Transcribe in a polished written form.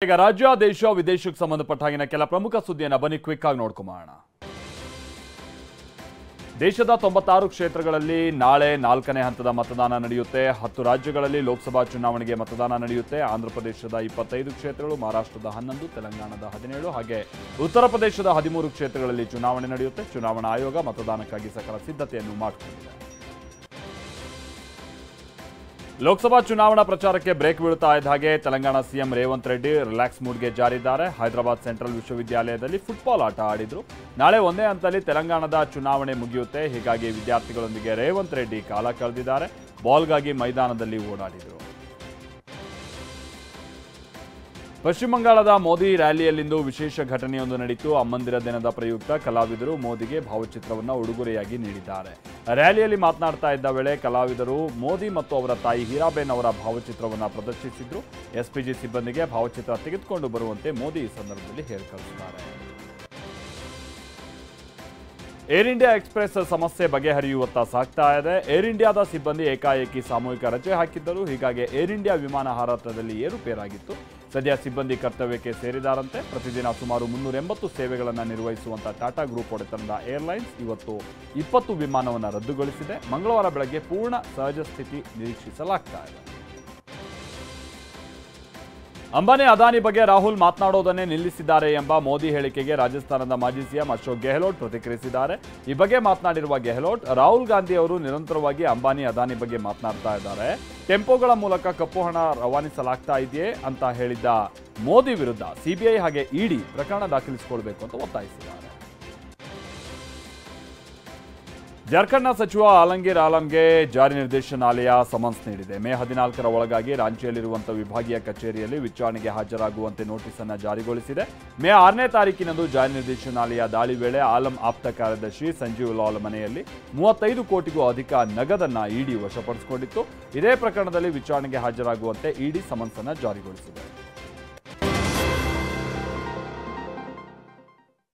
ಈಗ ರಾಜ್ಯ ದೇಶ ವಿದೇಶಕ್ಕೆ ಸಂಬಂಧಪಟ್ಟ ಹಾಗಿನ ಕೆಲ ಪ್ರಮುಖ ಸುದ್ದಿಯನ್ನು ಬನ್ನಿ ಕ್ವಿಕ್ ಆಗಿ ನೋಡ್ಕೊಂಬೋಣ. ದೇಶದ 96 ಕ್ಷೇತ್ರಗಳಲ್ಲಿ ನಾಳೆ 4ನೇ ಹಂತದ ಮತದಾನ ನಡೆಯುತ್ತೆ. 10 ರಾಜ್ಯಗಳಲ್ಲಿ ಲೋಕಸಭಾ ಚುನಾವಣೆಗೆ ಮತದಾನ ನಡೆಯುತ್ತೆ. ಆಂಧ್ರ ಪ್ರದೇಶದ 25 ಕ್ಷೇತ್ರಗಳು, ಮಹಾರಾಷ್ಟ್ರದ 11, ತೆಲಂಗಾಣದ 17 ಹಾಗೆ ಉತ್ತರ ಪ್ರದೇಶದ 13 ಕ್ಷೇತ್ರಗಳಲ್ಲಿ ಚುನಾವಣೆ ನಡೆಯುತ್ತೆ. ಚುನಾವಣಾ ಆಯೋಗ ಮತದಾನಕ್ಕಾಗಿ ಸಕಲ ಸಿದ್ಧತೆಯನ್ನು ಮಾಡಿಕೊಂಡಿದೆ. ಲೋಕಸಭಾ ಚುನಾವಣಾ ಪ್ರಚಾರಕ್ಕೆ ಬ್ರೇಕ್ ಬೀಳುತ್ತಾ ಇದ್ದ ಹಾಗೆ ತೆಲಂಗಾಣ ಸಿಎಂ ರೇವಂತ್ ರೆಡ್ಡಿ ರಿಲ್ಯಾಕ್ಸ್ ಮೂಡ್ಗೆ ಜಾರಿದ್ದಾರೆ. ಹೈದರಾಬಾದ್ ಸೆಂಟ್ರಲ್ ವಿಶ್ವವಿದ್ಯಾಲಯದಲ್ಲಿ ಫುಟ್ಬಾಲ್ ಆಟ ಆಡಿದ್ರು. ನಾಳೆ ಒಂದೇ ಹಂತದಲ್ಲಿ ತೆಲಂಗಾಣದ ಚುನಾವಣೆ ಮುಗಿಯುತ್ತೆ. ಹೀಗಾಗಿ ವಿದ್ಯಾರ್ಥಿಗಳೊಂದಿಗೆ ರೇವಂತ್ ರೆಡ್ಡಿ ಕಾಲ ಕಳೆದಿದ್ದಾರೆ. ಬಾಲ್ಗಾಗಿ ಮೈದಾನದಲ್ಲಿ ಓಡಾಡಿದರು. ಪಶ್ಚಿಮ ಬಂಗಾಳದ ಮೋದಿ ರ್ಯಾಲಿಯಲ್ಲಿಂದು ವಿಶೇಷ ಘಟನೆಯೊಂದು ನಡೆಯಿತು. ಅಮ್ಮಂದಿರ ದಿನದ ಪ್ರಯುಕ್ತ ಕಲಾವಿದರು ಮೋದಿಗೆ ಭಾವಚಿತ್ರವನ್ನು ಉಡುಗೊರೆಯಾಗಿ ನೀಡಿದ್ದಾರೆ. ರ್ಯಾಲಿಯಲ್ಲಿ ಮಾತನಾಡ್ತಾ ಇದ್ದ ವೇಳೆ ಕಲಾವಿದರು ಮೋದಿ ಮತ್ತು ಅವರ ತಾಯಿ ಹೀರಾಬೇನ್ ಅವರ ಭಾವಚಿತ್ರವನ್ನು ಪ್ರದರ್ಶಿಸಿದ್ರು. ಎಸ್ಪಿಜಿ ಸಿಬ್ಬಂದಿಗೆ ಭಾವಚಿತ್ರ ತೆಗೆದುಕೊಂಡು ಬರುವಂತೆ ಮೋದಿ ಈ ಸಂದರ್ಭದಲ್ಲಿ ಹೇಳಿ ಕಳಿಸಿದ್ದಾರೆ. ಏರ್ ಇಂಡಿಯಾ ಎಕ್ಸ್ಪ್ರೆಸ್ ಸಮಸ್ಯೆ ಬಗೆಹರಿಯುವತ್ತ ಸಾಗ್ತಾ ಇದೆ. ಏರ್ ಇಂಡಿಯಾದ ಸಿಬ್ಬಂದಿ ಏಕಾಏಕಿ ಸಾಮೂಹಿಕ ರಜೆ ಹಾಕಿದ್ದರು. ಹೀಗಾಗಿ ಏರ್ ಇಂಡಿಯಾ ವಿಮಾನ ಹಾರಾಟದಲ್ಲಿ ಏರುಪೇರಾಗಿತ್ತು. ಸದ್ಯ ಸಿಬ್ಬಂದಿ ಕರ್ತವ್ಯಕ್ಕೆ ಸೇರಿದಾರಂತೆ. ಪ್ರತಿದಿನ ಸುಮಾರು 380 ಸೇವೆಗಳನ್ನು ನಿರ್ವಹಿಸುವಂಥ ಟಾಟಾ ಗ್ರೂಪ್ ಒಡೆತನದ ಏರ್ಲೈನ್ಸ್ ಇವತ್ತು 20 ವಿಮಾನವನ್ನು ರದ್ದುಗೊಳಿಸಿದೆ. ಮಂಗಳವಾರ ಬೆಳಗ್ಗೆ ಪೂರ್ಣ ಸಹಜ ಸ್ಥಿತಿ ನಿರೀಕ್ಷಿಸಲಾಗ್ತಾ ಇದೆ. ಅಂಬಾನಿ ಅದಾನಿ ಬಗ್ಗೆ ರಾಹುಲ್ ಮಾತನಾಡೋದನ್ನೇ ನಿಲ್ಲಿಸಿದ್ದಾರೆ ಎಂಬ ಮೋದಿ ಹೇಳಿಕೆಗೆ ರಾಜಸ್ಥಾನದ ಮಾಜಿ ಸಿಎಂ ಅಶೋಕ್ ಗೆಹ್ಲೋಟ್ ಪ್ರತಿಕ್ರಿಯಿಸಿದ್ದಾರೆ. ಈ ಬಗ್ಗೆ ಮಾತನಾಡಿರುವ ಗೆಹ್ಲೋಟ್, ರಾಹುಲ್ ಗಾಂಧಿ ಅವರು ನಿರಂತರವಾಗಿ ಅಂಬಾನಿ ಅದಾನಿ ಬಗ್ಗೆ ಮಾತನಾಡ್ತಾ ಇದ್ದಾರೆ. ಟೆಂಪೋಗಳ ಮೂಲಕ ಕಪ್ಪು ಹಣ ರವಾನಿಸಲಾಗ್ತಾ ಇದೆಯೇ ಅಂತ ಹೇಳಿದ್ದ ಮೋದಿ ವಿರುದ್ಧ ಸಿಬಿಐ ಹಾಗೆ ಇಡಿ ಪ್ರಕರಣ ದಾಖಲಿಸಿಕೊಳ್ಬೇಕು ಅಂತ ಒತ್ತಾಯಿಸಿದ್ದಾರೆ. ಜಾರ್ಖಂಡ್ನ ಸಚಿವ ಆಲಂಗೀರ್ ಆಲಂಗೆ ಜಾರಿ ನಿರ್ದೇಶನಾಲಯ ಸಮನ್ಸ್ ನೀಡಿದೆ. ಮೇ 14ರ ಒಳಗಾಗಿ ರಾಂಚಿಯಲ್ಲಿರುವಂತಹ ವಿಭಾಗೀಯ ಕಚೇರಿಯಲ್ಲಿ ವಿಚಾರಣೆಗೆ ಹಾಜರಾಗುವಂತೆ ನೋಟಿಸ್ ಅನ್ನು ಜಾರಿಗೊಳಿಸಿದೆ. ಮೇ 6ನೇ ತಾರೀಕಿನಂದು ಜಾರಿ ನಿರ್ದೇಶನಾಲಯ ದಾಳಿ ವೇಳೆ ಆಲಂ ಆಪ್ತ ಕಾರ್ಯದರ್ಶಿ ಸಂಜೀವ್ ಲಾಲ್ ಮನೆಯಲ್ಲಿ 35 ಕೋಟಿಗೂ ಅಧಿಕ ನಗದನ್ನ ಇಡಿ ವಶಪಡಿಸಿಕೊಂಡಿತ್ತು. ಇದೇ ಪ್ರಕರಣದಲ್ಲಿ ವಿಚಾರಣೆಗೆ ಹಾಜರಾಗುವಂತೆ ಇಡಿ ಸಮನ್ಸ್ ಅನ್ನು ಜಾರಿಗೊಳಿಸಿದೆ.